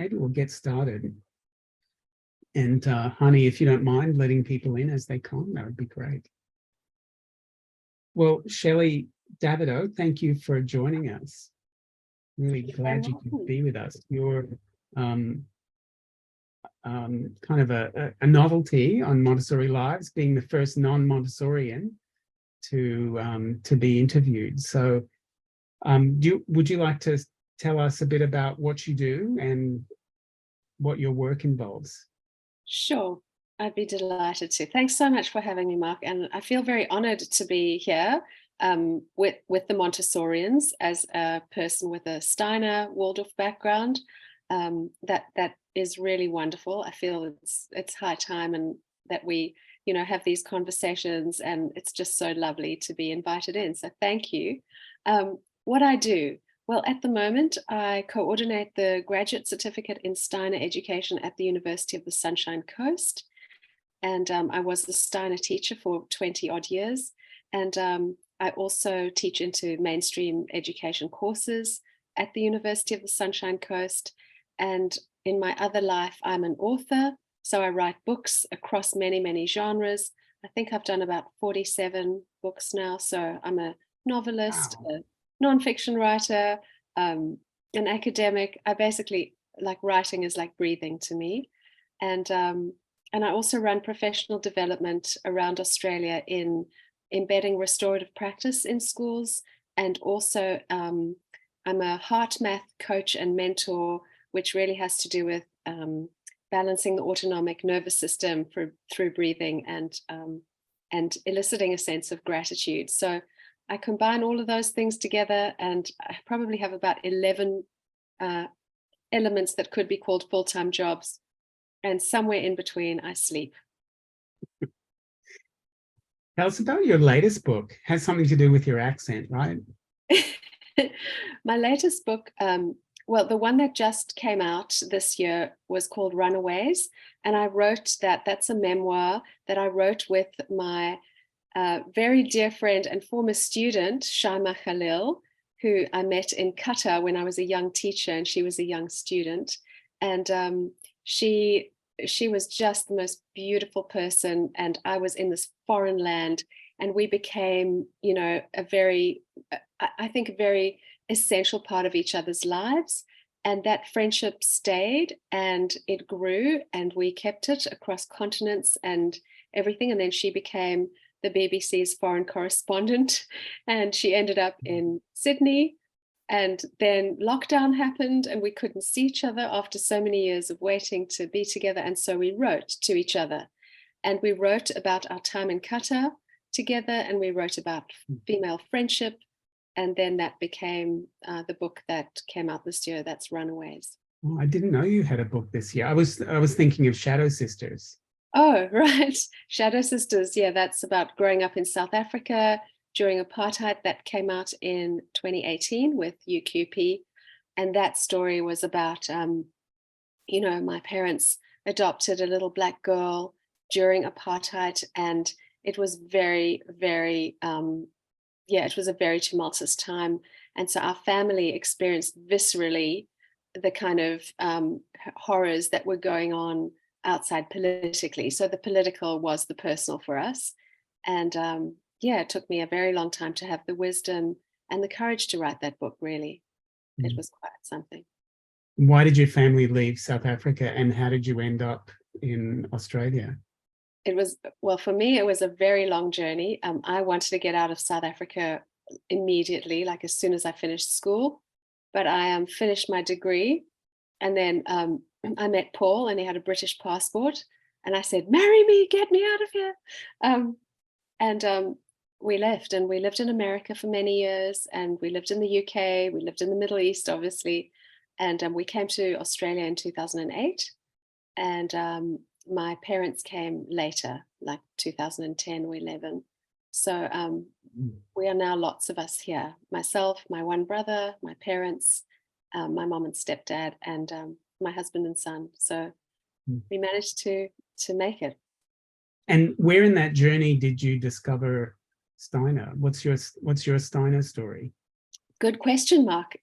maybe we'll get started. And Honey, if you don't mind letting people in as they come, that would be great. Well, Shelley, Davidow, thank you for joining us. Really glad you could be with us. You're kind of a novelty on Montessori Lives, being the first non-Montessorian to be interviewed. So would you like to tell us a bit about what you do and what your work involves? Sure, I'd be delighted to. Thanks so much for having me, Mark. And I feel very honored to be here with the Montessorians as a person with a Steiner Waldorf background. That is really wonderful. I feel it's high time and that we, have these conversations, and it's just so lovely to be invited in. So thank you. What I do. Well, at the moment, I coordinate the graduate certificate in Steiner education at the University of the Sunshine Coast. And I was a Steiner teacher for 20 odd years. And I also teach into mainstream education courses at the University of the Sunshine Coast. And in my other life, I'm an author. So I write books across many, many genres. I think I've done about 47 books now. So I'm a novelist, Wow. a nonfiction writer, an academic. I basically, like, writing is like breathing to me. And I also run professional development around Australia in embedding restorative practice in schools. And also I'm a heart math coach and mentor, which really has to do with balancing the autonomic nervous system through breathing and eliciting a sense of gratitude. So I combine all of those things together, and I probably have about 11 elements that could be called full-time jobs. And somewhere in between, I sleep. Tell us about your latest book. It has something to do with your accent, right? My latest book, well, the one that just came out this year was called Runaways. And I wrote that's a memoir that I wrote with my very dear friend and former student, Shaima Khalil, who I met in Qatar when I was a young teacher and she was a young student. And she was just the most beautiful person. And I was in this foreign land, and we became, a very essential part of each other's lives. And that friendship stayed and it grew, and we kept it across continents and everything. And then she became the BBC's foreign correspondent, and she ended up in Sydney. And then lockdown happened and we couldn't see each other after so many years of waiting to be together. And so we wrote to each other, and we wrote about our time in Qatar together, and we wrote about female friendship. And then that became the book that came out this year. That's Runaways. Oh, I didn't know you had a book this year. I was thinking of Shadow Sisters. Oh, right. Shadow Sisters. Yeah, that's about growing up in South Africa during apartheid. That came out in 2018 with UQP. And that story was about, my parents adopted a little Black girl during apartheid. And it was very, very, it was a very tumultuous time. And so our family experienced viscerally the kind of horrors that were going on outside politically. So the political was the personal for us. And it took me a very long time to have the wisdom and the courage to write that book, really. It was quite something. Why did your family leave South Africa, and how did you end up in Australia? For me, it was a very long journey. I wanted to get out of South Africa immediately, like as soon as I finished school. But I finished my degree, and then I met Paul, and he had a British passport, and I said, "Marry me, get me out of here." And we left, and we lived in America for many years, and we lived in the UK, we lived in the Middle East, obviously, and we came to Australia in 2008, and my parents came later, like 2010 or 11. So we are now lots of us here. Myself, my one brother, my parents, my mom and stepdad, and my husband and son. So we managed to make it. And where in that journey did you discover Steiner? What's your Steiner story? Good question, Mark.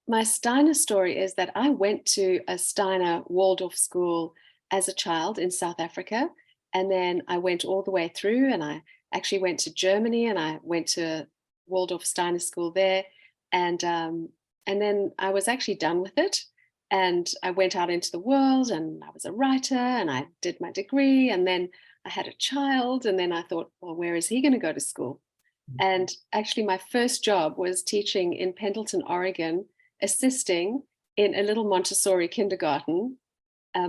My Steiner story is that I went to a Steiner Waldorf school as a child in South Africa. And then I went all the way through, and I actually went to Germany, and I went to Waldorf Steiner school there. And then I was actually done with it. And I went out into the world, and I was a writer, and I did my degree, and then I had a child. And then I thought, well, where is he going to go to school? And actually, my first job was teaching in Pendleton, Oregon, assisting in a little Montessori kindergarten,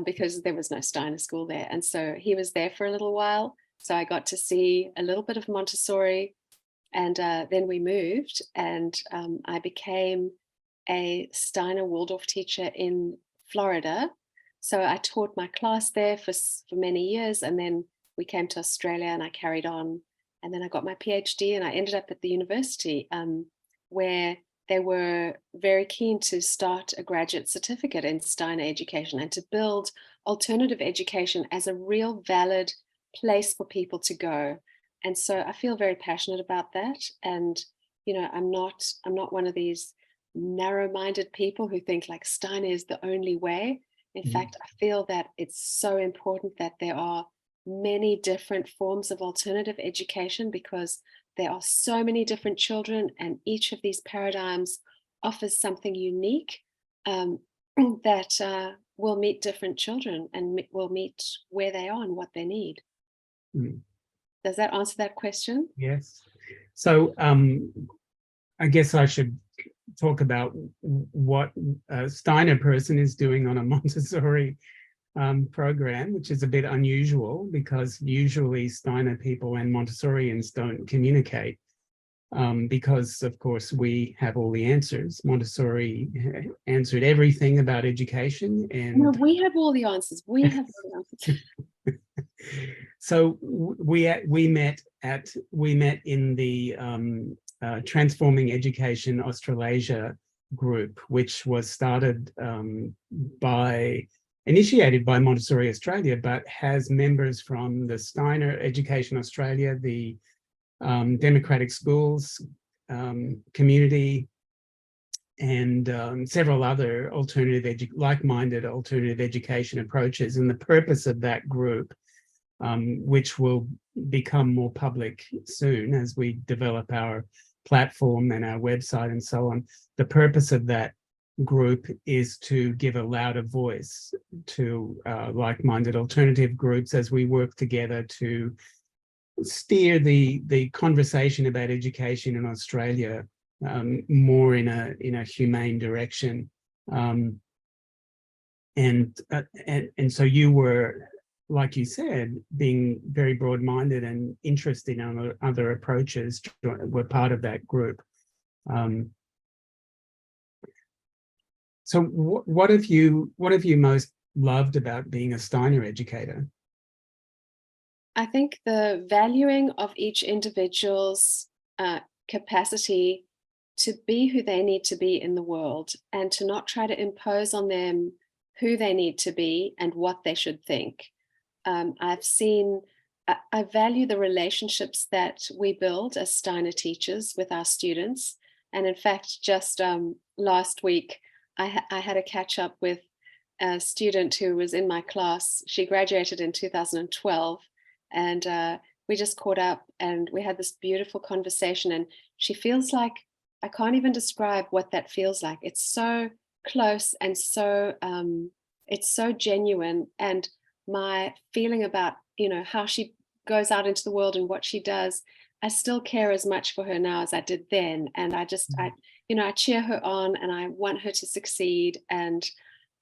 because there was no Steiner school there. And so he was there for a little while. So I got to see a little bit of Montessori. And then we moved, and I became a Steiner Waldorf teacher in Florida. So I taught my class there for many years. And then we came to Australia, and I carried on. And then I got my PhD, and I ended up at the university, where they were very keen to start a graduate certificate in Steiner education and to build alternative education as a real valid place for people to go. And so I feel very passionate about that. And, you know, I'm not one of these narrow-minded people who think like Steiner is the only way. In fact, I feel that it's so important that there are many different forms of alternative education, because there are so many different children, and each of these paradigms offers something unique, that will meet different children and will meet where they are and what they need. Does that answer that question? Yes. So I guess I should talk about what a Steiner person is doing on a Montessori program, which is a bit unusual, because usually Steiner people and Montessorians don't communicate, because of course we have all the answers. Montessori answered everything about education, and no, we have all the answers. We have all the answers. So we met in the Transforming Education Australasia group, which was initiated by Montessori Australia, but has members from the Steiner Education Australia, the Democratic Schools community, and several other like-minded alternative education approaches. And the purpose of that group, which will become more public soon as we develop our platform and our website and so on, the purpose of that group is to give a louder voice to like-minded alternative groups as we work together to steer the conversation about education in Australia more in a humane direction. And so you were, like you said, being very broad-minded and interested in other approaches, were part of that group. So what have you most loved about being a Steiner educator? I think the valuing of each individual's capacity to be who they need to be in the world, and to not try to impose on them who they need to be and what they should think. I value the relationships that we build as Steiner teachers with our students. And in fact, just last week, I had a catch up with a student who was in my class. She graduated in 2012, and we just caught up, and we had this beautiful conversation. And she feels like, I can't even describe what that feels like. It's so close and so it's so genuine. And my feeling about, you know, how she goes out into the world and what she does, I still care as much for her now as I did then. And I cheer her on, and I want her to succeed. And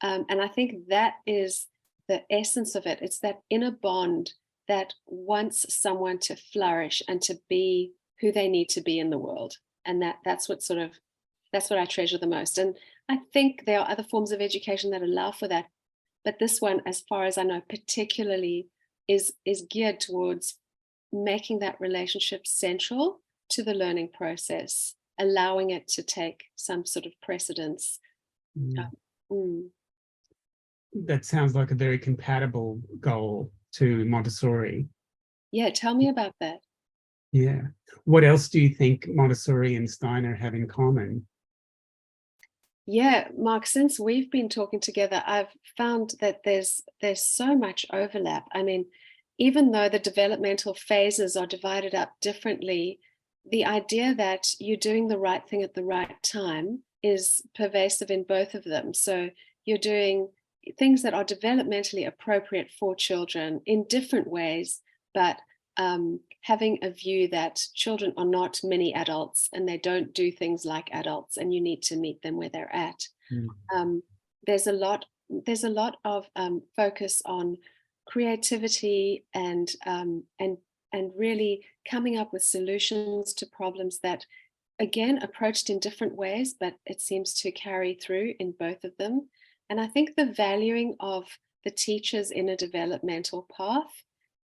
I think that is the essence of it. It's that inner bond that wants someone to flourish and to be who they need to be in the world. And that's what I treasure the most. And I think there are other forms of education that allow for that. But this one, as far as I know, particularly is geared towards making that relationship central to the learning process, allowing it to take some sort of precedence. That sounds like a very compatible goal to Montessori. Yeah, tell me about that. Yeah. What else do you think Montessori and Steiner have in common? Yeah, Mark, since we've been talking together, I've found that there's so much overlap. I mean, even though the developmental phases are divided up differently, the idea that you're doing the right thing at the right time is pervasive in both of them. So you're doing things that are developmentally appropriate for children in different ways, but having a view that children are not mini adults and they don't do things like adults, and you need to meet them where they're at. Mm. Um, there's a lot of focus on creativity and really coming up with solutions to problems that, again, approached in different ways, but it seems to carry through in both of them. And I think the valuing of the teachers in a developmental path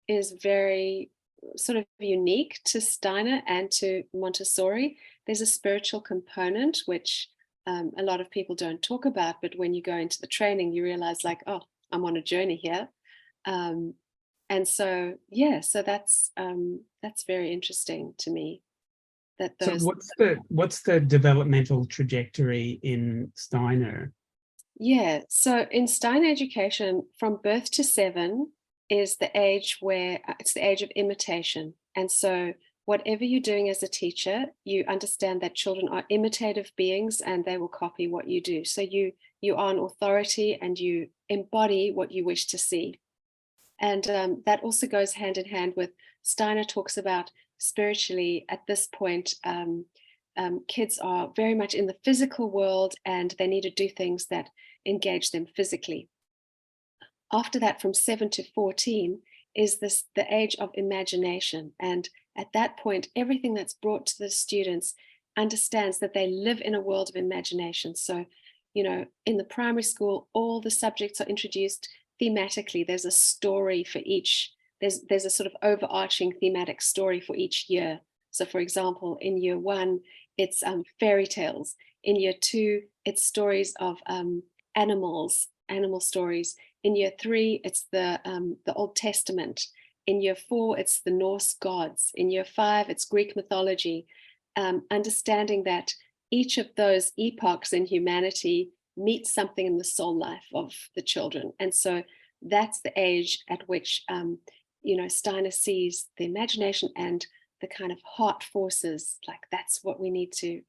is very sort of unique to Steiner and to Montessori. There's a spiritual component, which a lot of people don't talk about, but when you go into the training, you realize like, oh, I'm on a journey here. And so, yeah, so that's very interesting to me. That So those, what's the developmental trajectory in Steiner? yeah, so in Steiner education, from birth to 7 is the age where it's the age of imitation. And so whatever you're doing as a teacher, you understand that children are imitative beings and they will copy what you do. So you are an authority and you embody what you wish to see. And that also goes hand in hand with Steiner talks about spiritually at this point. Kids are very much in the physical world and they need to do things that engage them physically. After that, from 7 to 14 is the age of imagination. And at that point, everything that's brought to the students understands that they live in a world of imagination. So, in the primary school, all the subjects are introduced thematically. There's a story for each. There's a sort of overarching thematic story for each year. So, for example, in year 1, it's fairy tales. In year 2, it's stories of animal stories. In year 3, it's the Old Testament. In year 4, it's the Norse gods. In year 5, it's Greek mythology. Understanding that each of those epochs in humanity meets something in the soul life of the children. And so that's the age at which, Steiner sees the imagination and the kind of heart forces, like that's what we need to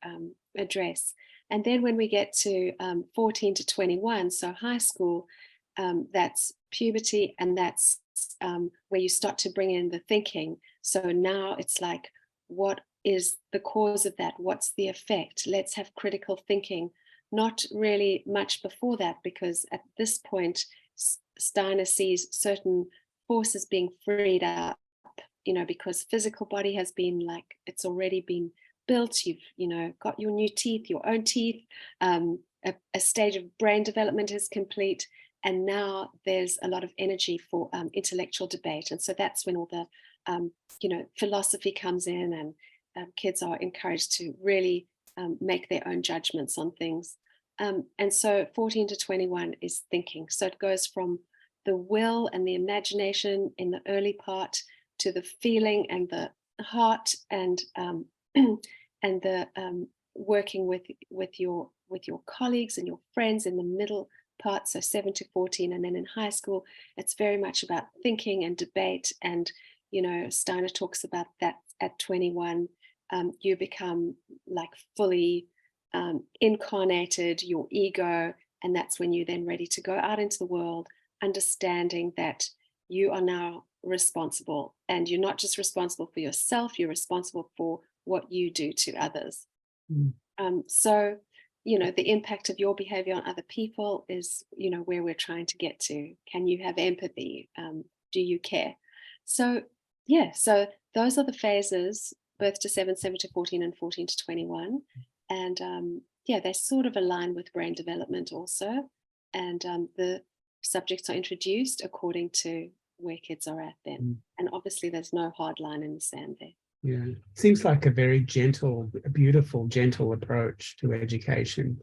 address. And then when we get to 14 to 21, so high school, that's puberty, and that's where you start to bring in the thinking. So now it's like, what is the cause of that? What's the effect? Let's have critical thinking. Not really much before that, because at this point, Steiner sees certain forces being freed up, because physical body has been like, it's already been built. You've, got your new teeth, your own teeth. A stage of brain development is complete. And now there's a lot of energy for intellectual debate. And so that's when all the, philosophy comes in, and kids are encouraged to really make their own judgments on things. And so 14 to 21 is thinking. So it goes from the will and the imagination in the early part to the feeling and the heart and and the working with your colleagues and your friends in the middle part, so 7 to 14. And then in high school, it's very much about thinking and debate. And, Steiner talks about that at 21, you become like fully incarnated, your ego. And that's when you're then ready to go out into the world, understanding that you are now responsible, and you're not just responsible for yourself, you're responsible for what you do to others. So, the impact of your behavior on other people is, where we're trying to get to. Can you have empathy? Do you care? So, so those are the phases, birth to 7, 7 to 14, and 14 to 21. And they sort of align with brain development also. And the subjects are introduced according to where kids are at then. And obviously there's no hard line in the sand there. Yeah, seems like a very gentle, beautiful, gentle approach to education.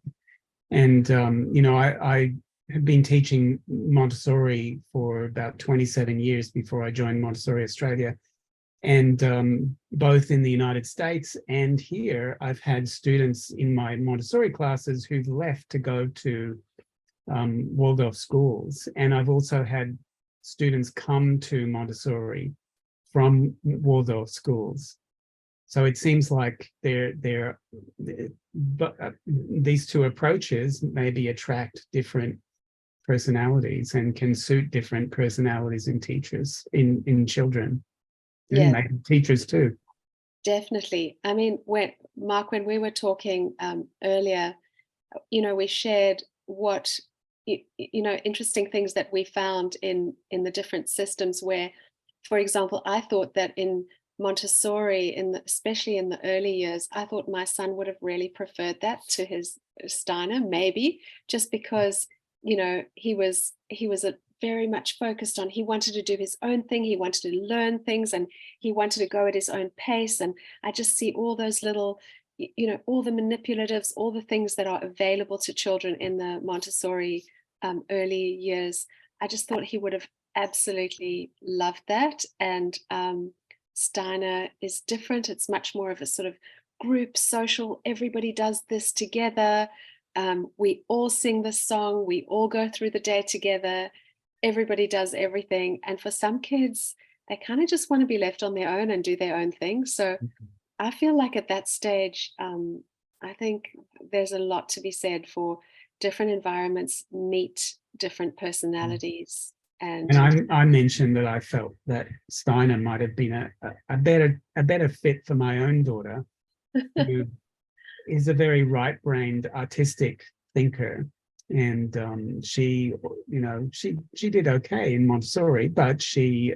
And, I had been teaching Montessori for about 27 years before I joined Montessori Australia. And both in the United States and here, I've had students in my Montessori classes who've left to go to Waldorf schools. And I've also had students come to Montessori from Waldorf schools. So it seems like these two approaches maybe attract different personalities and can suit different personalities in teachers, in children, and maybe teachers too. Definitely. I mean, Mark, when we were talking earlier, we shared what interesting things that we found in the different systems where, for example, I thought that in Montessori, especially in the early years, I thought my son would have really preferred that to his Steiner, maybe just because he was very much focused on, he wanted to do his own thing, he wanted to learn things, and he wanted to go at his own pace. And I just see all those little, all the manipulatives, all the things that are available to children in the Montessori early years. I just thought he would have absolutely loved that. And Steiner is different. It's much more of a sort of group social, everybody does this together. We all sing the song, we all go through the day together, everybody does everything. And for some kids, they kind of just want to be left on their own and do their own thing. So I feel like at that stage, I think there's a lot to be said for different environments meet different personalities. And I mentioned that I felt that Steiner might have been a better fit for my own daughter, who is a very right-brained artistic thinker. And she did okay in Montessori, but she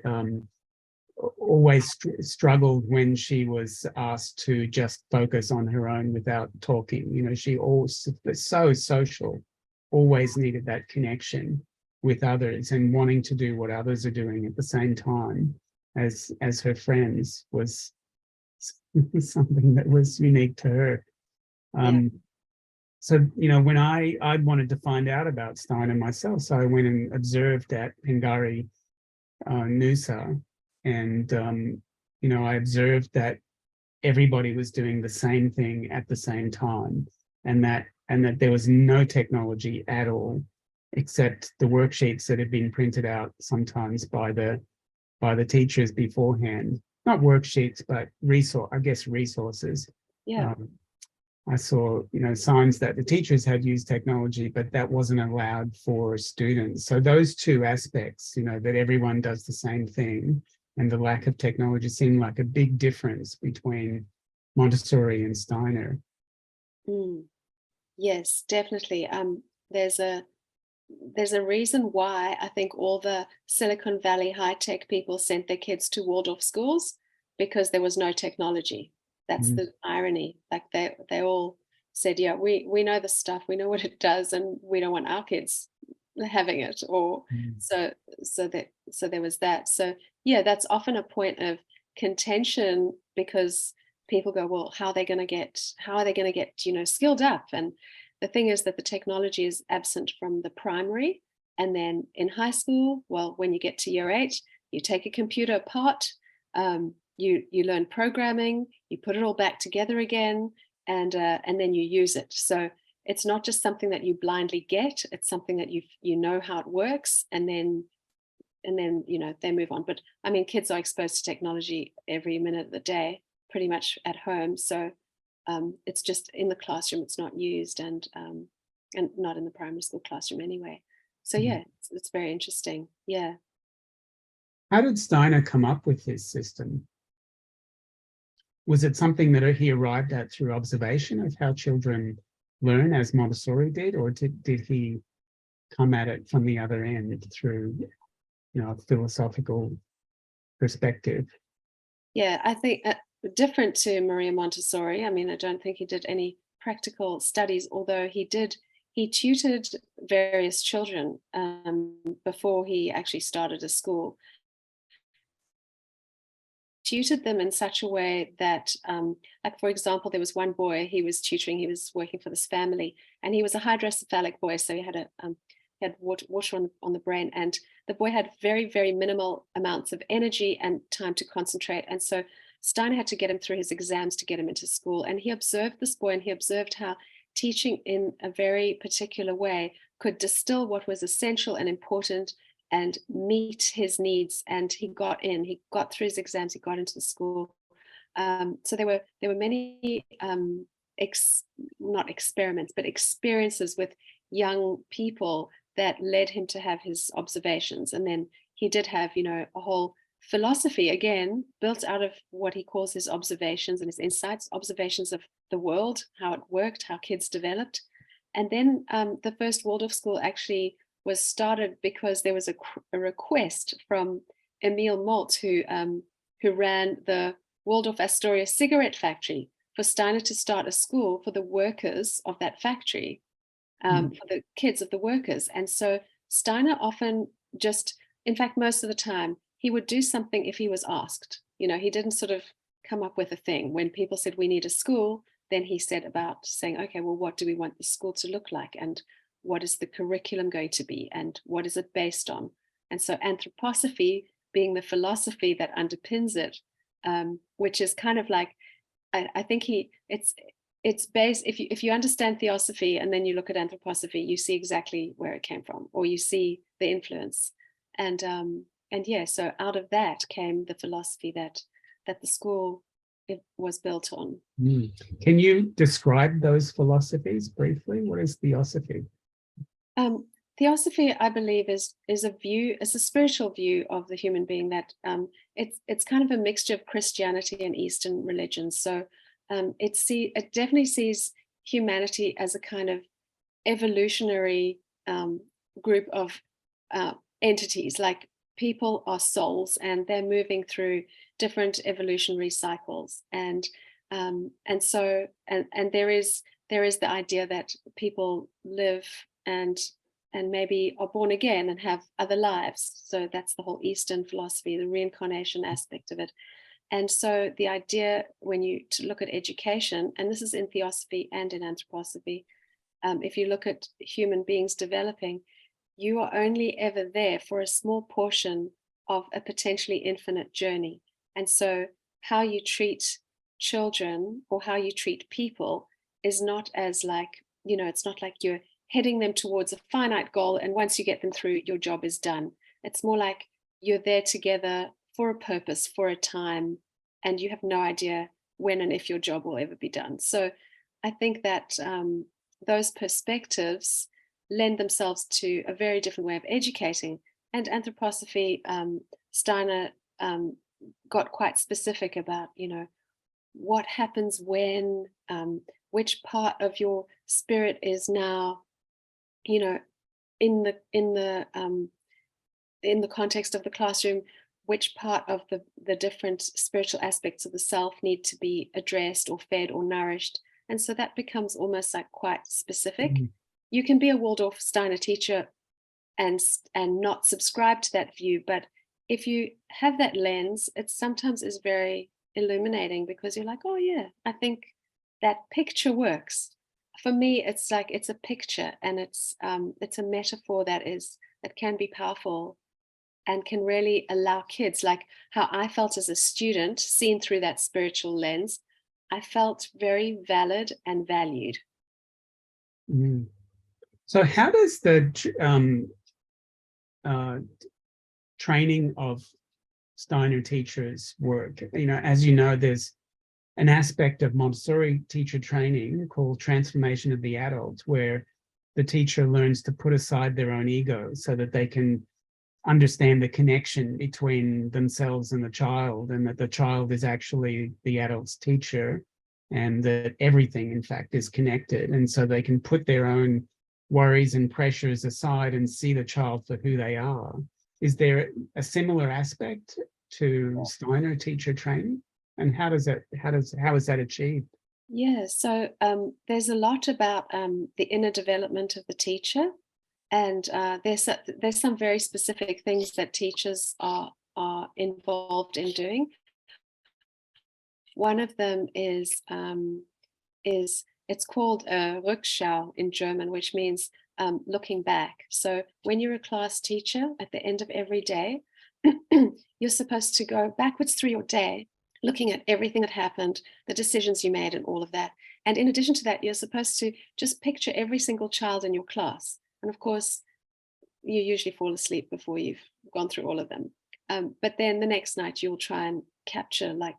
always struggled when she was asked to just focus on her own without talking. She always was so social, always needed that connection with others and wanting to do what others are doing at the same time as her friends was something that was unique to her. So, when I wanted to find out about Steiner myself, so I went and observed at Pingari Nusa, and, I observed that everybody was doing the same thing at the same time, and that there was no technology at all, except the worksheets that had been printed out sometimes by the teachers beforehand. Not worksheets, but resources. Yeah. I saw, signs that the teachers had used technology, but that wasn't allowed for students. So those two aspects, that everyone does the same thing and the lack of technology seemed like a big difference between Montessori and Steiner. Yes, definitely. There's a reason why I think all the Silicon Valley high-tech people sent their kids to Waldorf schools, because there was no technology. That's the irony. Like they all said, yeah, we know the stuff, we know what it does, and we don't want our kids having it. Or so there was that. So yeah, that's often a point of contention, because people go, well, how are they going to get skilled up? And the thing is that the technology is absent from the primary, and then in high school, well, when you get to year 8, you take a computer apart. You learn programming, you put it all back together again, and then you use it. So it's not just something that you blindly get; it's something that you know how it works, and then they move on. But I mean, kids are exposed to technology every minute of the day, pretty much at home. So it's just in the classroom; it's not used, and not in the primary school classroom anyway. So yeah, it's very interesting. Yeah. How did Steiner come up with his system? Was it something that he arrived at through observation of how children learn, as Montessori did, or did he come at it from the other end through, a philosophical perspective? Yeah, I think different to Maria Montessori. I mean, I don't think he did any practical studies, although he tutored various children before he actually started a school. Tutored them in such a way that, like, for example, there was one boy he was tutoring, he was working for this family, and he was a hydrocephalic boy, so he had water on the brain, and the boy had very, very minimal amounts of energy and time to concentrate. And so Steiner had to get him through his exams to get him into school. And he observed this boy, and he observed how teaching in a very particular way could distill what was essential and important and meet his needs. And he got through his exams, he got into the school. So there were many not experiments, but experiences with young people that led him to have his observations. And then he did have, a whole philosophy, again, built out of what he calls his observations and his insights, observations of the world, how it worked, how kids developed. And then the first Waldorf school actually was started because there was a request from Emil Molt, who ran the Waldorf Astoria cigarette factory, for Steiner to start a school for the workers of that factory, for the kids of the workers. And so Steiner often just, in fact, most of the time, he would do something if he was asked. He didn't sort of come up with a thing. When people said, we need a school, then he said about saying, okay, well, what do we want the school to look like? And what is the curriculum going to be? And what is it based on? And so anthroposophy being the philosophy that underpins it, which is kind of like, I think it's based, if you understand theosophy and then you look at anthroposophy, you see exactly where it came from, or you see the influence. And yeah, so out of that came the philosophy that the school was built on. Can you describe those philosophies briefly? What is theosophy? Theosophy, I believe, is a spiritual view of the human being that it's kind of a mixture of Christianity and Eastern religions. So it definitely sees humanity as a kind of evolutionary group of entities. Like, people are souls, and they're moving through different evolutionary cycles, and so there is the idea that people live and maybe are born again and have other lives. So that's the whole Eastern philosophy, the reincarnation aspect of it. And so the idea, when you look at education, and this is in theosophy and in anthroposophy, if you look at human beings developing, you are only ever there for a small portion of a potentially infinite journey. And so how you treat children or how you treat people is not as like, it's not like you're heading them towards a finite goal, and once you get them through, your job is done. It's more like you're there together for a purpose, for a time, and you have no idea when and if your job will ever be done. So I think that those perspectives lend themselves to a very different way of educating. And anthroposophy, Steiner got quite specific about, what happens when, which part of your spirit is now, in the context of the classroom, which part of the different spiritual aspects of the self need to be addressed or fed or nourished. And so that becomes almost like quite specific. You can be a Waldorf Steiner teacher and not subscribe to that view, but if you have that lens, it sometimes is very illuminating, because you're like, oh yeah, I think that picture works. For me, it's like, it's a picture, and it's a metaphor that can be powerful and can really allow kids, like how I felt as a student, seen through that spiritual lens, I felt very valid and valued. So how does the training of Steiner teachers work? As you know, there's an aspect of Montessori teacher training called transformation of the adult, where the teacher learns to put aside their own ego so that they can understand the connection between themselves and the child, and that the child is actually the adult's teacher, and that everything, in fact, is connected. And so they can put their own worries and pressures aside and see the child for who they are. Is there a similar aspect to Steiner teacher training? And how is that achieved? Yeah, so there's a lot about the inner development of the teacher, and there's some very specific things that teachers are involved in doing. One of them is it's called Rückschau in German, which means looking back. So when you're a class teacher, at the end of every day, you're supposed to go backwards through your day looking at everything that happened, the decisions you made and all of that. And in addition to that, you're supposed to just picture every single child in your class. And of course, you usually fall asleep before you've gone through all of them. But then the next night you'll try and capture, like,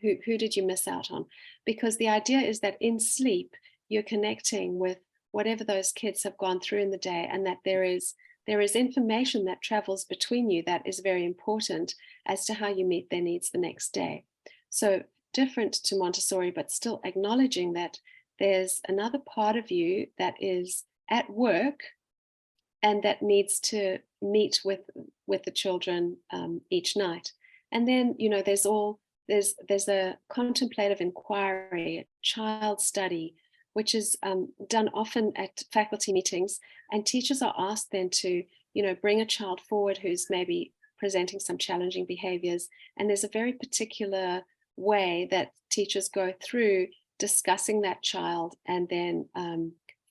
who did you miss out on? Because the idea is that in sleep, you're connecting with whatever those kids have gone through in the day, and that there is information that travels between you that is very important as to how you meet their needs the next day. So different to Montessori, but still acknowledging that there's another part of you that is at work and that needs to meet with the children each night. And then, there's a contemplative inquiry, a child study, which is done often at faculty meetings, and teachers are asked then to, bring a child forward who's maybe presenting some challenging behaviors. And there's a very particular way that teachers go through discussing that child, and then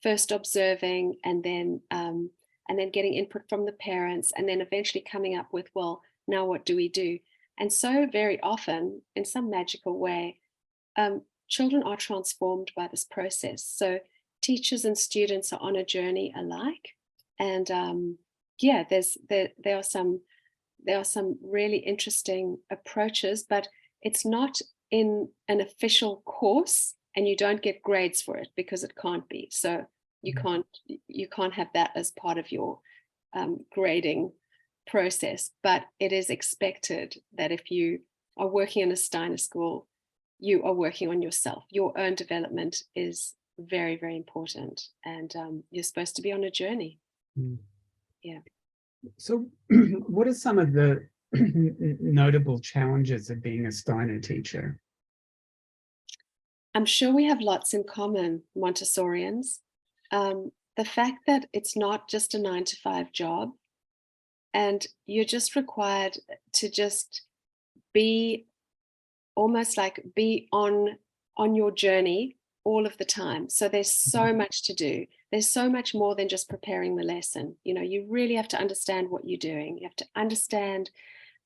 first observing, and then getting input from the parents, and then eventually coming up with, well, now what do we do? And so very often, in some magical way, children are transformed by this process. So teachers and students are on a journey alike. And there are some really interesting approaches, but it's not in an official course, and you don't get grades for it because it can't be. So you can't have that as part of your grading process, but it is expected that if you are working in a Steiner school, you are working on yourself. Your own development is very, very important, and you're supposed to be on a journey. Yeah. So what are some of the notable challenges of being a Steiner teacher? I'm sure we have lots in common, Montessorians. The fact that it's not just a 9-to-5 job, and you're just required to just be almost like be on your journey all of the time. So there's so much to do. There's so much more than just preparing the lesson. You really have to understand what you're doing. You have to understand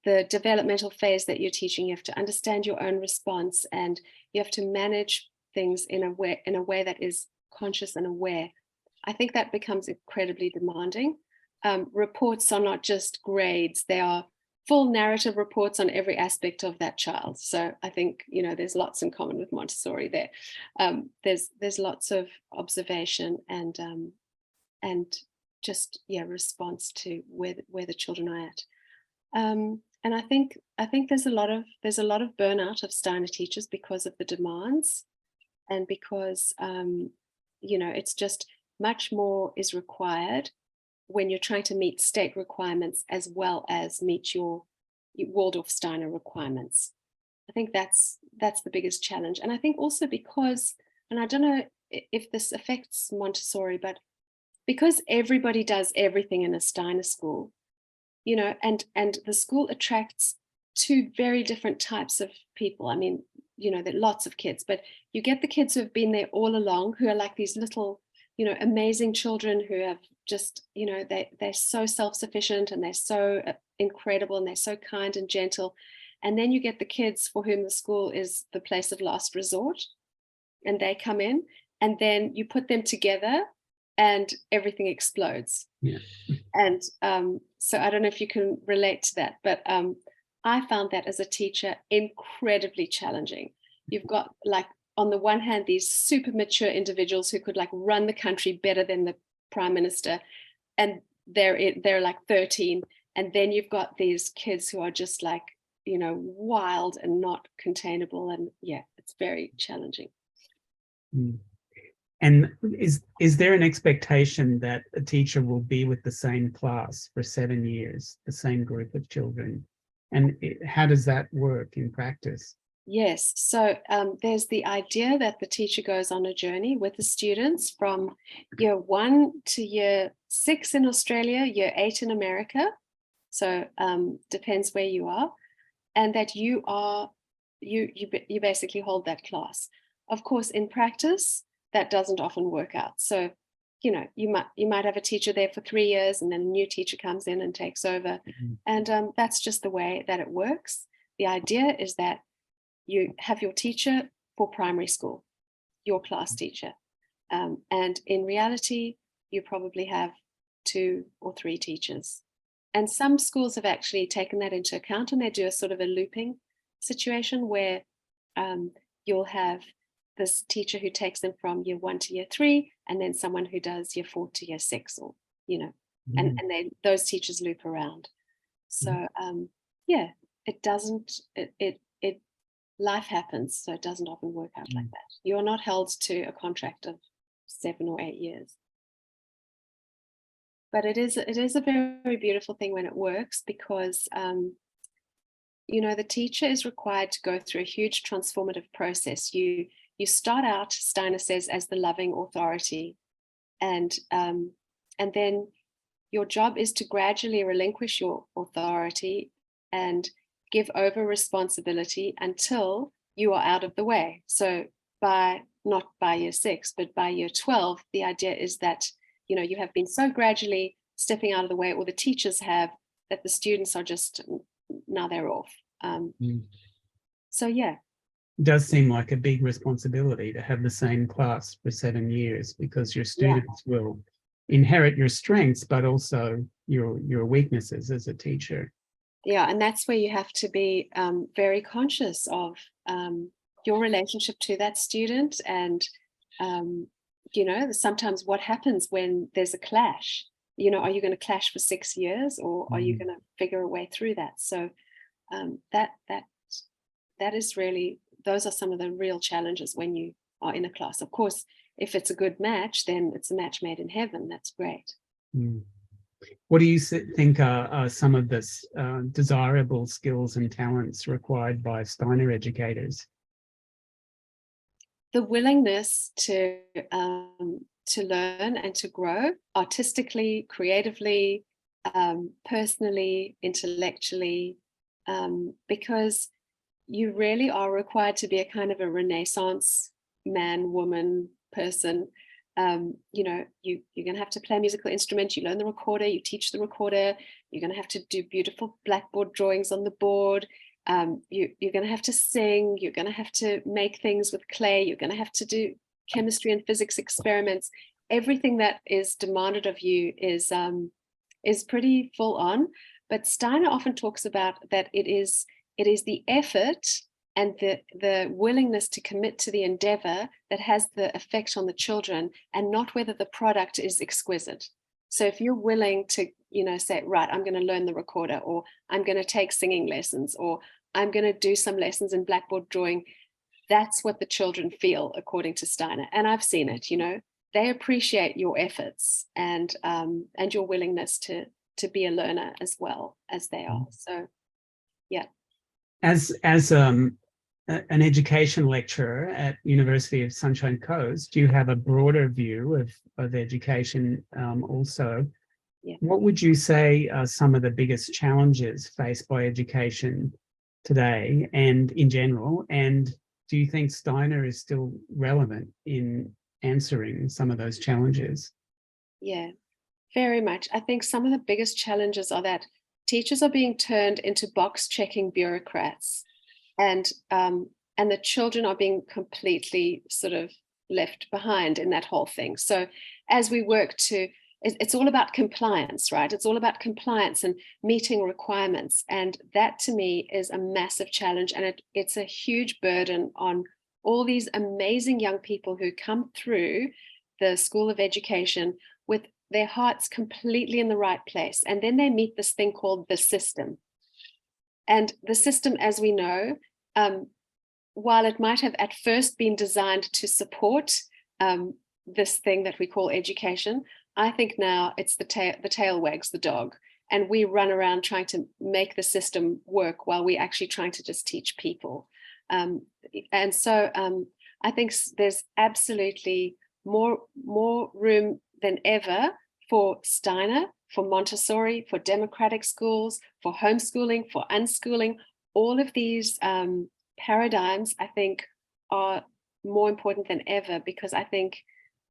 the developmental phase that you're teaching. You have to understand your own response, and you have to manage things in a way that is conscious and aware. I think that becomes incredibly demanding. Reports are not just grades, they are full narrative reports on every aspect of that child. So I think, there's lots in common with Montessori there. There's lots of observation and just, response to where the children are at. And I think there's a lot of burnout of Steiner teachers because of the demands, and because, it's just much more is required when you're trying to meet state requirements as well as meet your Waldorf Steiner requirements. I think that's the biggest challenge. And I think also because, and I don't know if this affects Montessori, but because everybody does everything in a Steiner school, and the school attracts two very different types of people. I mean, there are lots of kids, but you get the kids who have been there all along, who are like these little, amazing children who have just, they're so self-sufficient, and they're so incredible, and they're so kind and gentle. And then you get the kids for whom the school is the place of last resort, and they come in, and then you put them together and everything explodes. Yeah. And so I don't know if you can relate to that, but I found that as a teacher incredibly challenging. You've got, like, on the one hand, these super mature individuals who could, like, run the country better than the prime minister, and they're like 13, and then you've got these kids who are just like, wild and not containable, and it's very challenging. And is there an expectation that a teacher will be with the same class for 7 years, the same group of children? And how does that work in practice? Yes, so there's the idea that the teacher goes on a journey with the students from year 1 to year 6 in Australia, year 8 in America. So depends where you are, and that you basically hold that class. Of course, in practice, that doesn't often work out. So, you might have a teacher there for 3 years, and then a new teacher comes in and takes over. And that's just the way that it works. The idea is that you have your teacher for primary school, your class teacher. And in reality, you probably have 2 or 3 teachers. And some schools have actually taken that into account, and they do a sort of a looping situation where you'll have this teacher who takes them from year 1 to year 3, and then someone who does year 4 to year 6, or, and those teachers loop around. So yeah, it doesn't, life happens, so it doesn't often work out like that. You're not held to a contract of 7 or 8 years. But it is a very beautiful thing when it works, because the teacher is required to go through a huge transformative process. You start out, Steiner says, as the loving authority, and then your job is to gradually relinquish your authority and give over responsibility until you are out of the way. So not by year 6, but by year 12, the idea is that you have been so gradually stepping out of the way, or the teachers have, that the students are just, now they're off. So yeah. It does seem like a big responsibility to have the same class for 7 years, because your students will inherit your strengths, but also your weaknesses as a teacher. Yeah, and that's where you have to be very conscious of your relationship to that student, and sometimes what happens when there's a clash. Are you going to clash for 6 years, or are you going to figure a way through that? So that is really, those are some of the real challenges when you are in a class. Of course, if it's a good match, then it's a match made in heaven. That's great. What do you think are some of the desirable skills and talents required by Steiner educators? The willingness to learn and to grow artistically, creatively, personally, intellectually, because you really are required to be a kind of a Renaissance man, woman, person. You're going to have to play a musical instrument. You learn the recorder, you teach the recorder. You're going to have to do beautiful blackboard drawings on the board. You're going to have to sing. You're going to have to make things with clay. You're going to have to do chemistry and physics experiments. Everything that is demanded of you is pretty full on. But Steiner often talks about that it is the effort and the willingness to commit to the endeavor that has the effect on the children, and not whether the product is exquisite. So if you're willing to, say, right, I'm going to learn the recorder, or I'm going to take singing lessons, or I'm going to do some lessons in blackboard drawing, that's what the children feel, according to Steiner. And I've seen it, they appreciate your efforts and your willingness to be a learner as well as they are. So, yeah. As an education lecturer at University of Sunshine Coast, do you have a broader view of education also? Yeah. What would you say are some of the biggest challenges faced by education today and in general? And do you think Steiner is still relevant in answering some of those challenges? Yeah, very much. I think some of the biggest challenges are that teachers are being turned into box-checking bureaucrats, and the children are being completely sort of left behind in that whole thing. So as we work it's all about compliance, right? It's all about compliance and meeting requirements. And that to me is a massive challenge. And it's a huge burden on all these amazing young people who come through the School of Education with their hearts completely in the right place. And then they meet this thing called the system. And the system, as we know, while it might have at first been designed to support this thing that we call education, I think now it's the tail wags the dog, and we run around trying to make the system work while we're actually trying to just teach people. And so I think there's absolutely more room than ever for Steiner, for Montessori, for democratic schools, for homeschooling, for unschooling. All of these paradigms, I think, are more important than ever, because I think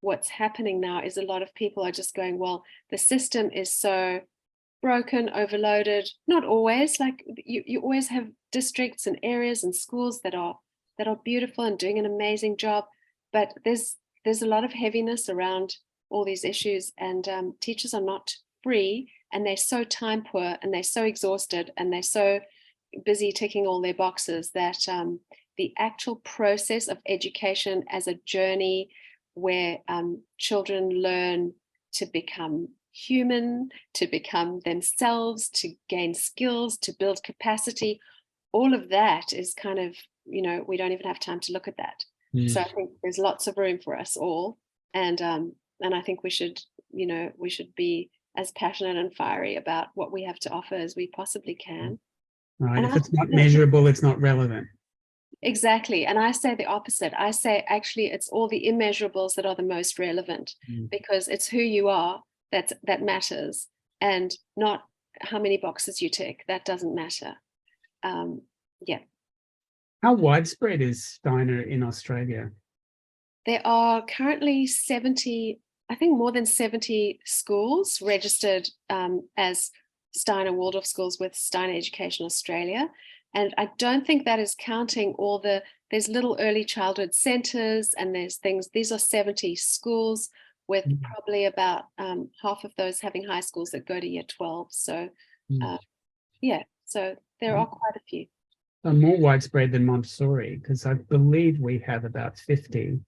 what's happening now is a lot of people are just going, well, the system is so broken, overloaded. Not always. Like you always have districts and areas and schools that are beautiful and doing an amazing job, but there's a lot of heaviness around all these issues, and teachers are not free, and they're so time poor, and they're so exhausted, and they're so busy ticking all their boxes that the actual process of education as a journey where children learn to become human, to become themselves, to gain skills, to build capacity, all of that is kind of, we don't even have time to look at that. So I think there's lots of room for us all, and I think we should be as passionate and fiery about what we have to offer as we possibly can. Right. And if it's not measurable, it's not relevant. Exactly. And I say the opposite. I say actually it's all the immeasurables that are the most relevant, because it's who you are that matters, and not how many boxes you tick. That doesn't matter. Yeah. How widespread is Steiner in Australia? There are currently 70, I think more than 70 schools registered as Steiner Waldorf schools with Steiner Education Australia. And I don't think that is counting there's little early childhood centres, and there's things, these are 70 schools with probably about half of those having high schools that go to year 12. So yeah, so there are quite a few. More widespread than Montessori, because I believe we have about 50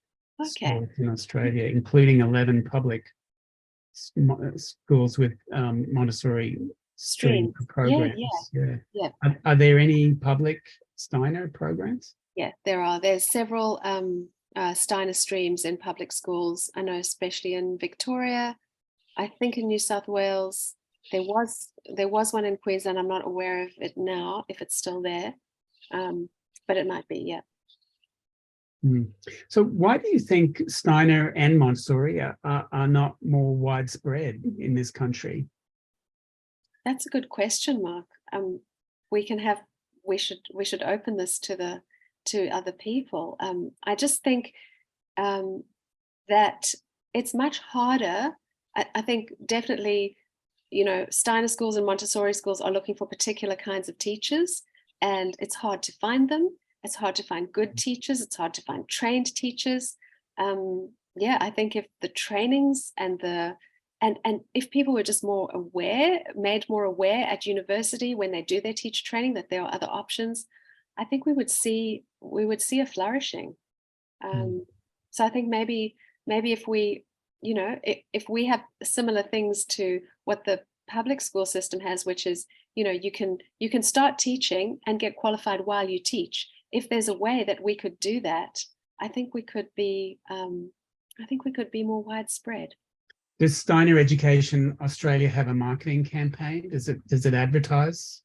schools in Australia, including 11 public schools with Montessori stream programs. Yeah. Are there any public Steiner programs? Yeah, there are. There's several Steiner streams in public schools. I know, especially in Victoria. I think in New South Wales there was one in Queensland. I'm not aware of it now, if it's still there, but it might be. Yeah. So why do you think Steiner and Montessori are not more widespread in this country? That's a good question, Mark. We should open this to other people. I just think that it's much harder. I think definitely, Steiner schools and Montessori schools are looking for particular kinds of teachers, and it's hard to find them. It's hard to find good teachers. It's hard to find trained teachers. I think if the trainings and if people were just made more aware at university when they do their teacher training that there are other options, I think we would see a flourishing. So I think maybe if we, if we have similar things to what the public school system has, which is, you can start teaching and get qualified while you teach. If there's a way that we could do that, I think we could be more widespread. Does Steiner Education Australia have a marketing campaign? Does it advertise?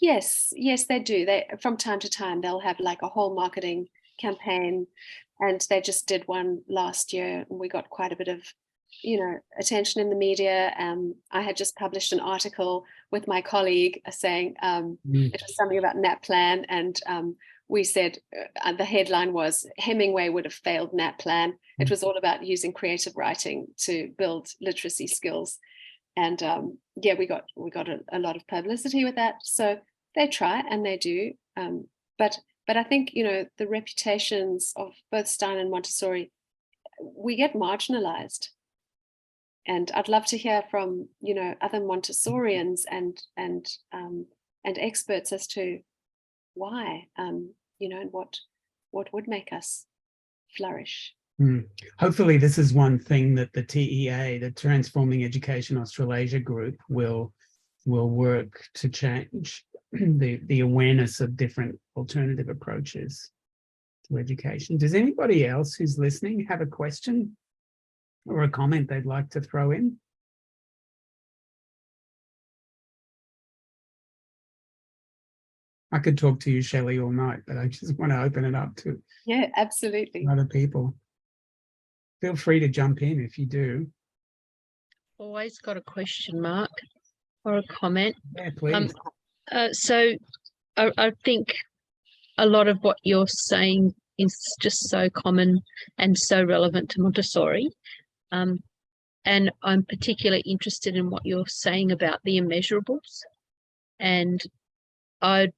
Yes, they do. They, from time to time, they'll have like a whole marketing campaign, and they just did one last year, and we got quite a bit of, attention in the media. I had just published an article with my colleague saying it was something about NAPLAN, and we said the headline was Hemingway would have failed NAPLAN. It was all about using creative writing to build literacy skills, and we got a lot of publicity with that. So they try and they do, but I think the reputations of both Steiner and Montessori, we get marginalized. And I'd love to hear from other Montessorians and experts as to why, and what would make us flourish. Hopefully, this is one thing that the TEA, the Transforming Education Australasia group, will work to change the awareness of different alternative approaches to education. Does anybody else who's listening have a question or a comment they'd like to throw in? I could talk to you, Shelley, all night, but I just want to open it up to absolutely other people. Feel free to jump in if you do. Always got a question, Mark, or a comment. Yeah, please. So I think a lot of what you're saying is just so common and so relevant to Montessori. And I'm particularly interested in what you're saying about the immeasurables. And I'd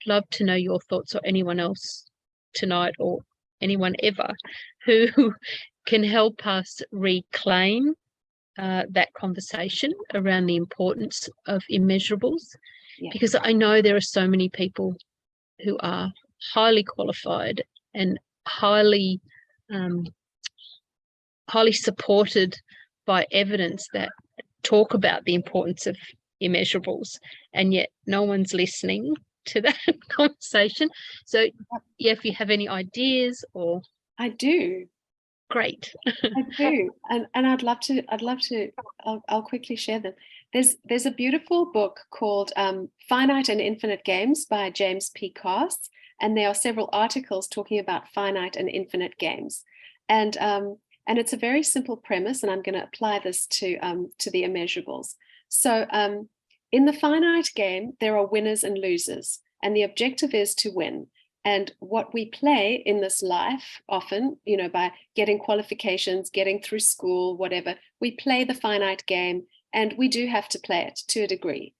love to know your thoughts, or anyone else tonight, or anyone ever, who can help us reclaim that conversation around the importance of immeasurables. Yeah. Because I know there are so many people who are highly qualified and highly supported by evidence that talk about the importance of immeasurables, and yet no one's listening to that conversation. So yeah, if you have any ideas, or I do. Great. I do, and I'd love to. I'll quickly share them. There's a beautiful book called Finite and Infinite Games by James P. Cass, and there are several articles talking about finite and infinite games, and it's a very simple premise, and I'm going to apply this to the immeasurables. So in the finite game, there are winners and losers, and the objective is to win. And what we play in this life often, by getting qualifications, getting through school, whatever, we play the finite game, and we do have to play it to a degree.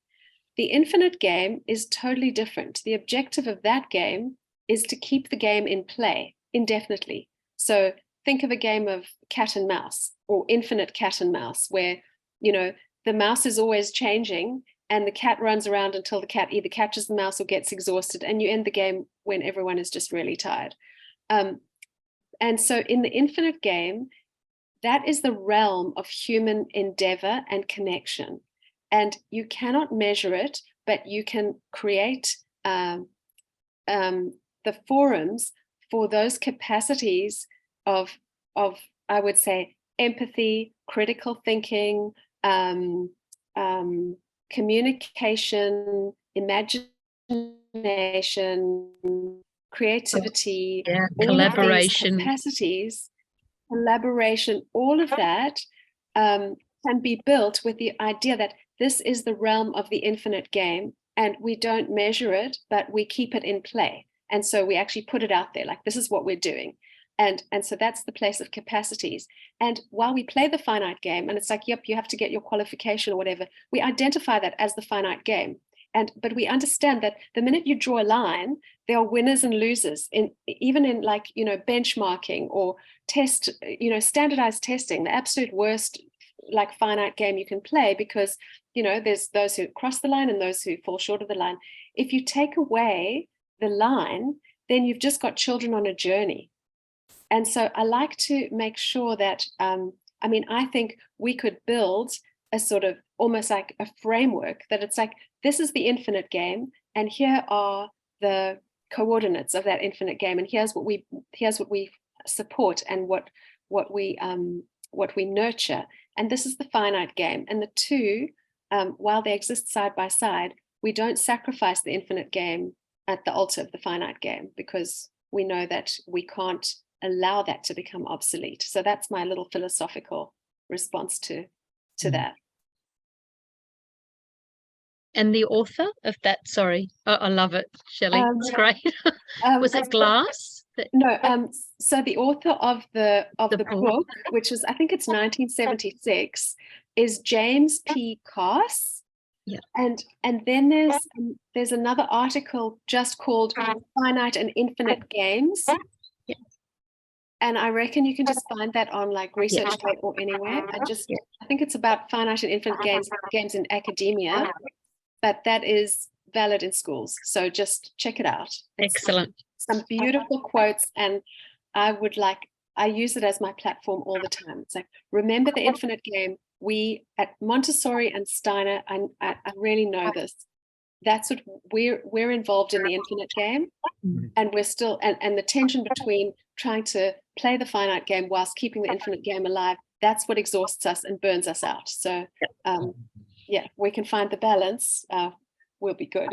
The infinite game is totally different. The objective of that game is to keep the game in play indefinitely. So think of a game of cat and mouse, or infinite cat and mouse, where, the mouse is always changing, and the cat runs around until the cat either catches the mouse or gets exhausted, and you end the game when everyone is just really tired. And so in the infinite game, that is the realm of human endeavor and connection. And you cannot measure it, but you can create the forums for those capacities of I would say, empathy, critical thinking, communication, imagination, creativity, collaboration, capacities, collaboration, all of that can be built with the idea that this is the realm of the infinite game, and we don't measure it, but we keep it in play. And so we actually put it out there, like, this is what we're doing. And so that's the place of capacities. And while we play the finite game, and it's like, yep, you have to get your qualification or whatever, we identify that as the finite game. But we understand that the minute you draw a line, there are winners and losers, even in benchmarking or test, standardized testing, the absolute worst like finite game you can play, because there's those who cross the line and those who fall short of the line. If you take away the line, then you've just got children on a journey. And so I like to make sure that, I think we could build a sort of almost like a framework that it's like, this is the infinite game, and here are the coordinates of that infinite game, and here's what we support and what we nurture, and this is the finite game. And the two, while they exist side by side, we don't sacrifice the infinite game at the altar of the finite game, because we know that we can't allow that to become obsolete. So that's my little philosophical response to that. And the author of that, sorry, I love it, Shelley. It's great. Was it Glass? No. So the author of the book, which is, I think it's 1976, is James P. Cass. Yeah. And then there's another article just called Finite and Infinite Games. Yeah. And I reckon you can just find that on like ResearchGate or anywhere. I think it's about finite and infinite games in academia, but that is valid in schools. So just check it out. Excellent. Some beautiful quotes, and I use it as my platform all the time. It's like, remember the infinite game. We at Montessori and Steiner, I really know this. That's what we're involved in, the infinite game, and we're still and the tension between trying to play the finite game whilst keeping the infinite game alive. That's what exhausts us and burns us out. So we can find the balance. We'll be good.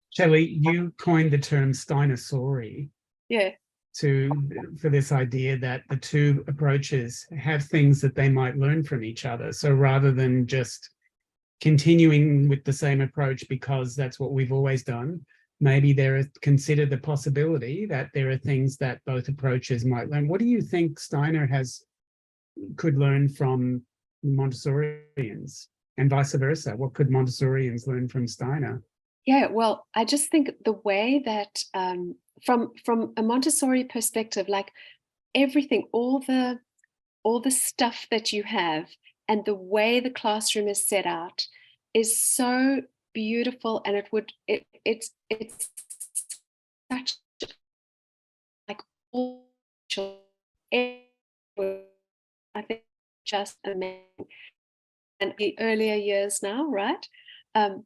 Shelley, you coined the term Steinersori. Yeah. For this idea that the two approaches have things that they might learn from each other. So rather than just continuing with the same approach because that's what we've always done, maybe consider the possibility that there are things that both approaches might learn. What do you think Steiner has could learn from Montessorians, and vice versa? What could Montessorians learn from Steiner? Yeah, well, I just think the way that from a Montessori perspective, like everything, all the stuff that you have and the way the classroom is set out is so beautiful, and it's such like all children, I think just amazing. And the earlier years now, right? Um,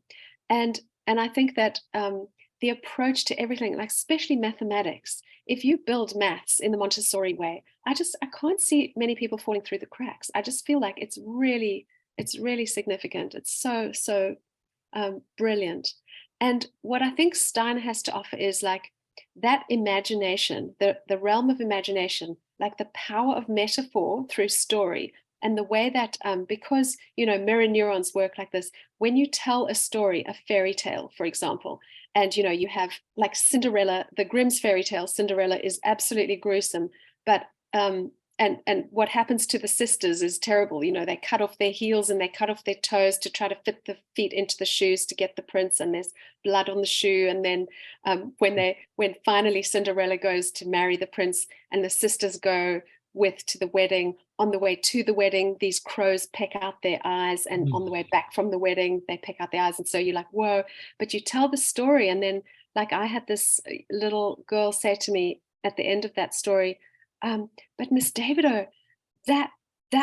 and I think that the approach to everything, like especially mathematics, if you build maths in the Montessori way, I can't see many people falling through the cracks. I just feel like it's really significant. It's so brilliant. And what I think Steiner has to offer is like that imagination, the realm of imagination, like the power of metaphor through story. And the way that, because, mirror neurons work like this, when you tell a story, a fairy tale, for example, and, you have like Cinderella, the Grimm's fairy tale, Cinderella is absolutely gruesome, but, and what happens to the sisters is terrible. They cut off their heels and they cut off their toes to try to fit the feet into the shoes to get the prince, and there's blood on the shoe. And then when finally Cinderella goes to marry the prince and the sisters go to the wedding, on the way to the wedding, these crows peck out their eyes, and on the way back from the wedding, they peck out their eyes. And so you're like, whoa, but you tell the story. And then like I had this little girl say to me at the end of that story, but Miss Davidow, that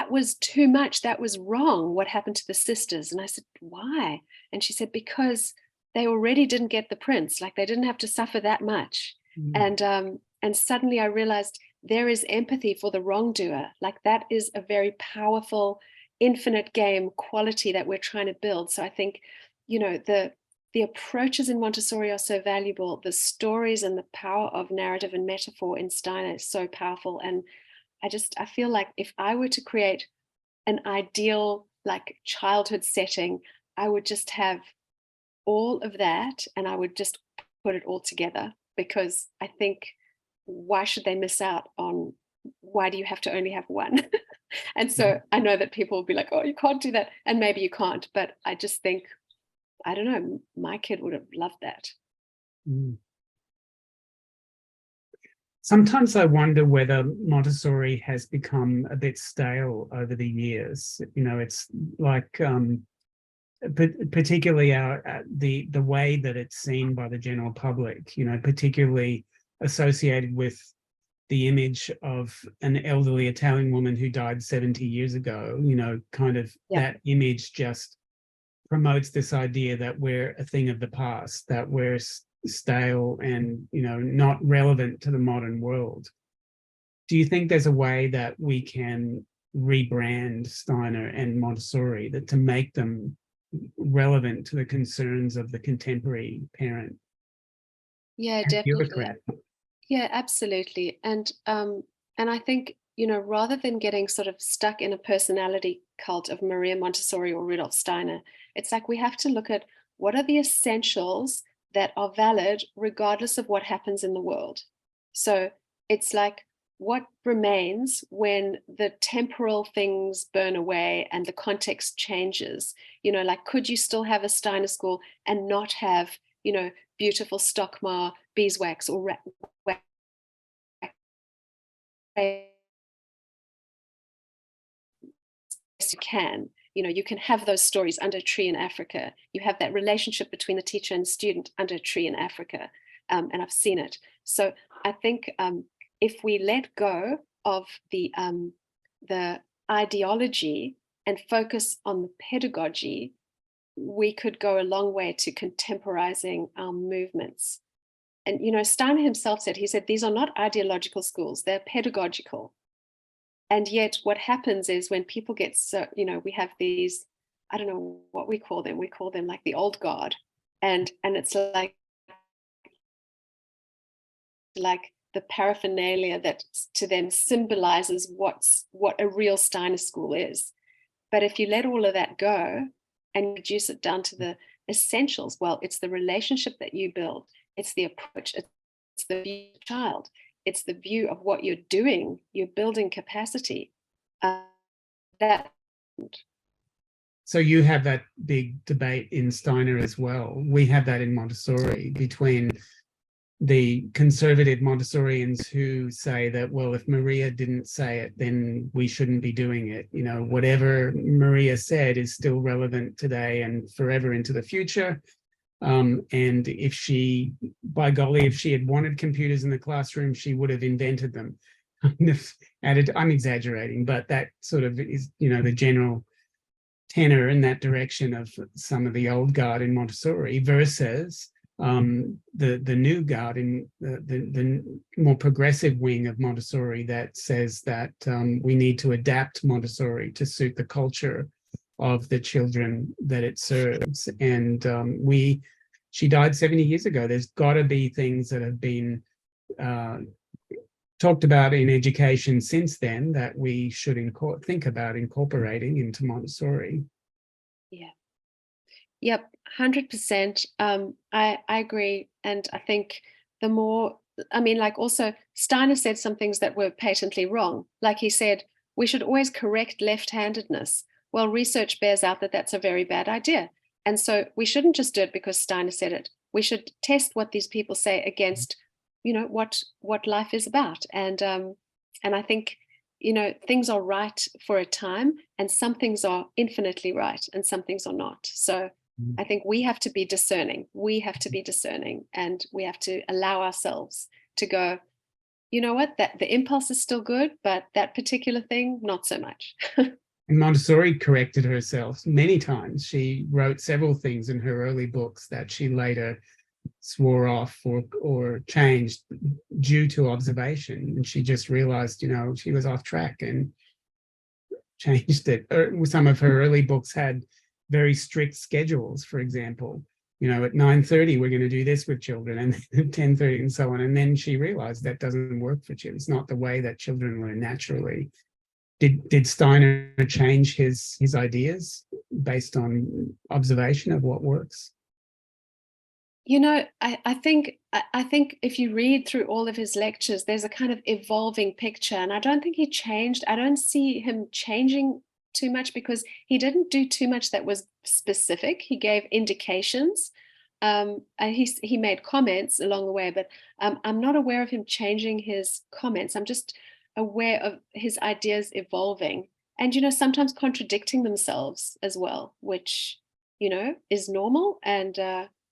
was too much. That was wrong. What happened to the sisters? And I said, why? And she said, because they already didn't get the prince. Like they didn't have to suffer that much. And suddenly I realized there is empathy for the wrongdoer. Like that is a very powerful, infinite game quality that we're trying to build. So I think, the approaches in Montessori are so valuable. The stories and the power of narrative and metaphor in Steiner is so powerful. And I feel like if I were to create an ideal like childhood setting, I would just have all of that and I would just put it all together, because I think, why should they miss out on, why do you have to only have one? And so I know that people will be like, oh, you can't do that. And maybe you can't, but I just think, I don't know, my kid would have loved that. Sometimes I wonder whether Montessori has become a bit stale over the years. It's like, particularly the way that it's seen by the general public, particularly associated with the image of an elderly Italian woman who died 70 years ago, kind of that image just promotes this idea that we're a thing of the past, that we're stale and, not relevant to the modern world. Do you think there's a way that we can rebrand Steiner and Montessori to make them relevant to the concerns of the contemporary parent? Yeah, definitely. Yeah, absolutely. And I think, rather than getting sort of stuck in a personality cult of Maria Montessori or Rudolf Steiner, it's like we have to look at what are the essentials that are valid regardless of what happens in the world. So it's like, what remains when the temporal things burn away and the context changes? Like, could you still have a Steiner school and not have, beautiful Stockmar beeswax or wax? Yes, you can. You can have those stories under a tree in Africa. You have that relationship between the teacher and student under a tree in Africa. And I've seen it. So I think if we let go of the ideology and focus on the pedagogy, we could go a long way to contemporizing our movements. And, Steiner himself said, these are not ideological schools, they're pedagogical. And yet what happens is when people get so, we have these, I don't know what we call them like the old guard. And it's like the paraphernalia that to them symbolizes what a real Steiner school is. But if you let all of that go and reduce it down to the essentials, well, it's the relationship that you build. It's the approach. It's the view of the child. It's the view of what you're doing. You're building capacity. that. So you have that big debate in Steiner as well. We have that in Montessori between the conservative Montessorians who say that, well, if Maria didn't say it, then we shouldn't be doing it. You know, whatever Maria said is still relevant today and forever into the future. And if she, by golly, if she had wanted computers in the classroom, she would have invented them. I'm exaggerating, but that sort of is, you know, the general tenor in that direction of some of the old guard in Montessori versus the new guard in the more progressive wing of Montessori that says that we need to adapt Montessori to suit the culture of the children that it serves. And she died 70 years ago. There's got to be things that have been talked about in education since then that we should think about incorporating into Montessori. Yeah. Yep, 100%. I agree. And I think the more, I mean, like also Steiner said some things that were patently wrong. Like he said, we should always correct left-handedness. Well, research bears out that that's a very bad idea. And so we shouldn't just do it because Steiner said it. We should test what these people say against, you know, what life is about. And I think, you know, things are right for a time and some things are infinitely right and some things are not. So I think we have to be discerning. We have to be discerning and we have to allow ourselves to go, you know what, that the impulse is still good, but that particular thing, not so much. And Montessori corrected herself many times. She wrote several things in her early books that she later swore off or changed due to observation. And she just realized, you know, she was off track and changed it. Some of her early books had very strict schedules, for example. You know, at 9:30, we're going to do this with children, and at 10:30 and so on. And then she realized that doesn't work for children. It's not the way that children learn naturally. Did Steiner change his ideas based on observation of what works? You know, I think if you read through all of his lectures, there's a kind of evolving picture. And I don't think he changed. I don't see him changing too much because he didn't do too much that was specific. He gave indications. And he made comments along the way, but I'm not aware of him changing his comments. I'm just aware of his ideas evolving and, you know, sometimes contradicting themselves as well, which, you know, is normal. And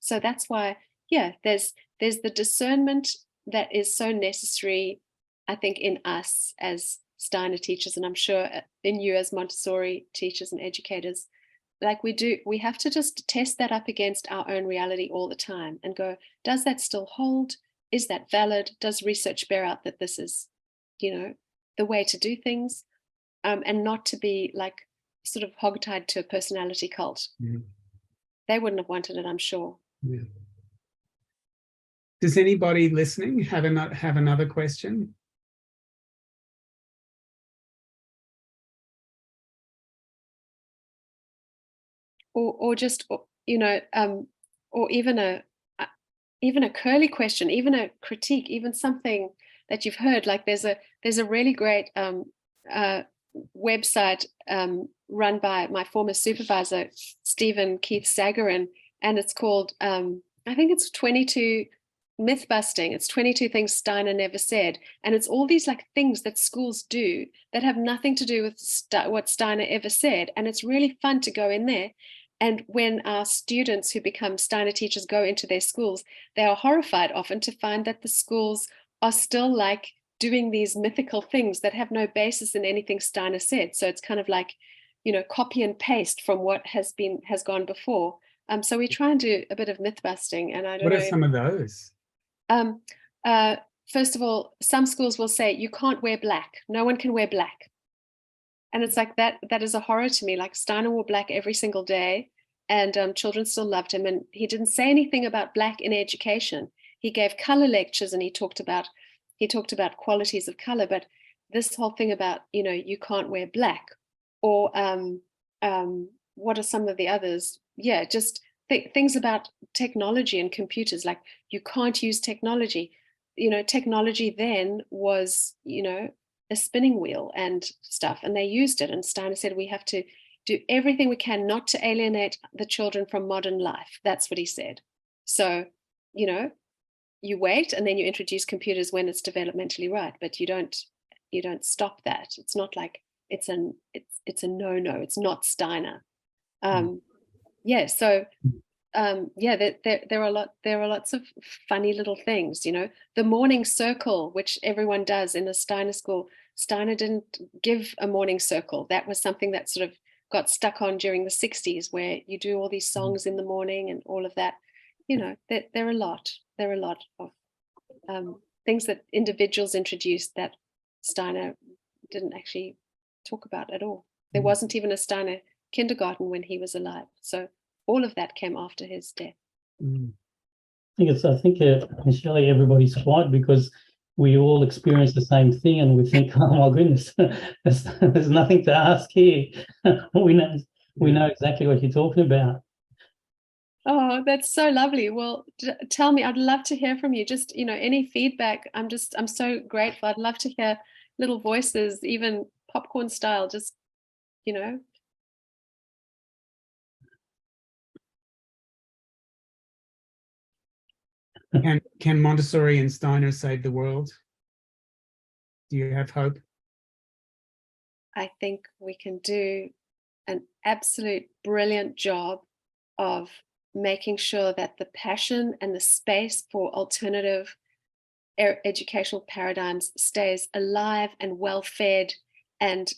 so that's why, yeah, there's the discernment that is so necessary, I think, in us as Steiner teachers, and I'm sure in you as Montessori teachers and educators. Like we have to just test that up against our own reality all the time and go, does that still hold? Is that valid? Does research bear out that this is, you know, the way to do things? And not to be like sort of hogtied to a personality cult. Yeah. They wouldn't have wanted it, I'm sure. Yeah. Does anybody listening have another question? Or just, you know, or even a curly question, even a critique, even something that you've heard. Like there's a really great website run by my former supervisor, Stephen Keith Sagarin, and it's called, I think it's 22 myth busting. It's 22 things Steiner never said. And it's all these like things that schools do that have nothing to do with what Steiner ever said. And it's really fun to go in there. And when our students who become Steiner teachers go into their schools, they are horrified often to find that the schools are still like doing these mythical things that have no basis in anything Steiner said. So it's kind of like, you know, copy and paste from what has gone before. So we try and do a bit of myth busting. And I don't know. What are some of those? First of all, some schools will say you can't wear black. No one can wear black. And it's like that is a horror to me. Like Steiner wore black every single day and children still loved him. And he didn't say anything about black in education. He gave color lectures and he talked about qualities of color. But this whole thing about, you know, you can't wear black or what are some of the others? Yeah, just things about technology and computers, like you can't use technology. You know, technology then was, you know, a spinning wheel and stuff, and they used it. And Steiner said, we have to do everything we can not to alienate the children from modern life. That's what he said. So, you know, you wait and then you introduce computers when it's developmentally right, but you don't stop that. It's not like it's a no. It's not Steiner. Yeah. So there are lots of funny little things, you know, the morning circle, which everyone does in a Steiner school. Steiner didn't give a morning circle. That was something that sort of got stuck on during the 60s, where you do all these songs in the morning and all of that. You know, there are a lot of things that individuals introduced that Steiner didn't actually talk about at all. There wasn't even a Steiner kindergarten when he was alive. So all of that came after his death. I think Shelley, everybody's quiet because we all experience the same thing, and we think, oh my goodness, there's nothing to ask here. we know exactly what you're talking about. Oh, that's so lovely. Well, tell me, I'd love to hear from you. Just, you know, any feedback. I'm so grateful. I'd love to hear little voices, even popcorn style, just, you know. Can Montessori and Steiner save the world? Do you have hope? I think we can do an absolute brilliant job of making sure that the passion and the space for alternative educational paradigms stays alive and well fed and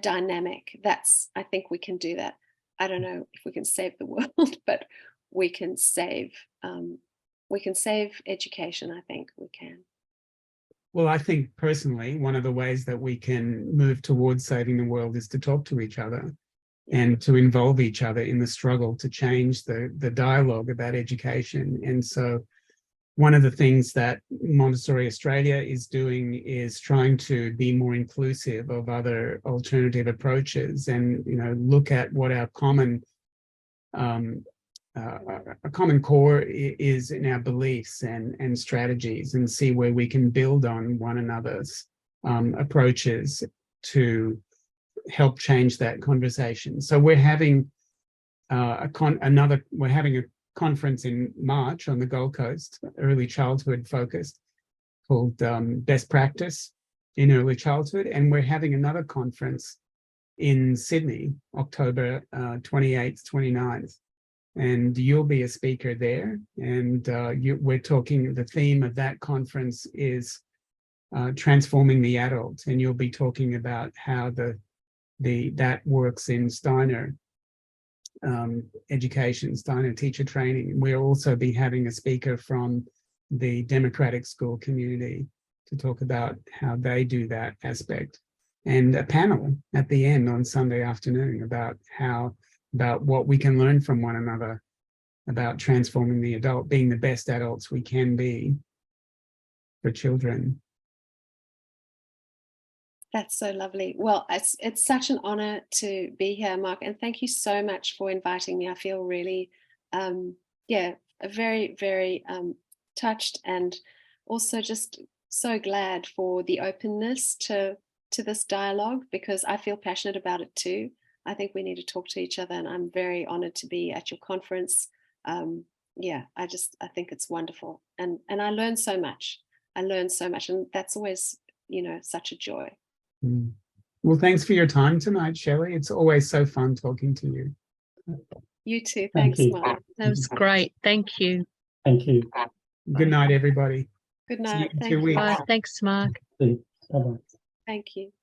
dynamic. I think we can do that. I don't know if we can save the world, but we can save education. I think we can. Well, I think personally, one of the ways that we can move towards saving the world is to talk to each other and to involve each other in the struggle to change the dialogue about education. And so one of the things that Montessori Australia is doing is trying to be more inclusive of other alternative approaches and, you know, look at what our common a common core is in our beliefs and strategies, and see where we can build on one another's approaches to help change that conversation. So we're having a conference in March on the Gold Coast, early childhood focused, called Best Practice in Early Childhood, and we're having another conference in Sydney, October 28th, 29th. And you'll be a speaker there. And we're talking, the theme of that conference is transforming the adult. And you'll be talking about how that works in Steiner education, Steiner teacher training. We'll also be having a speaker from the democratic school community to talk about how they do that aspect. And a panel at the end on Sunday afternoon about what we can learn from one another about transforming the adult, being the best adults we can be for children. That's so lovely. Well, it's such an honor to be here, Mark, and thank you so much for inviting me. I feel really, very, very touched, and also just so glad for the openness to this dialogue, because I feel passionate about it too. I think we need to talk to each other, and I'm very honored to be at your conference. I think it's wonderful, and I learn so much. And that's always, you know, such a joy. Well, thanks for your time tonight, Shelley. It's always so fun talking to you. You too. Thanks, Mark. That was great. Thank you. Thank you. Good night, everybody. Good night. See you in 2 weeks. Bye. Thanks, Mark. Bye-bye. Thank you.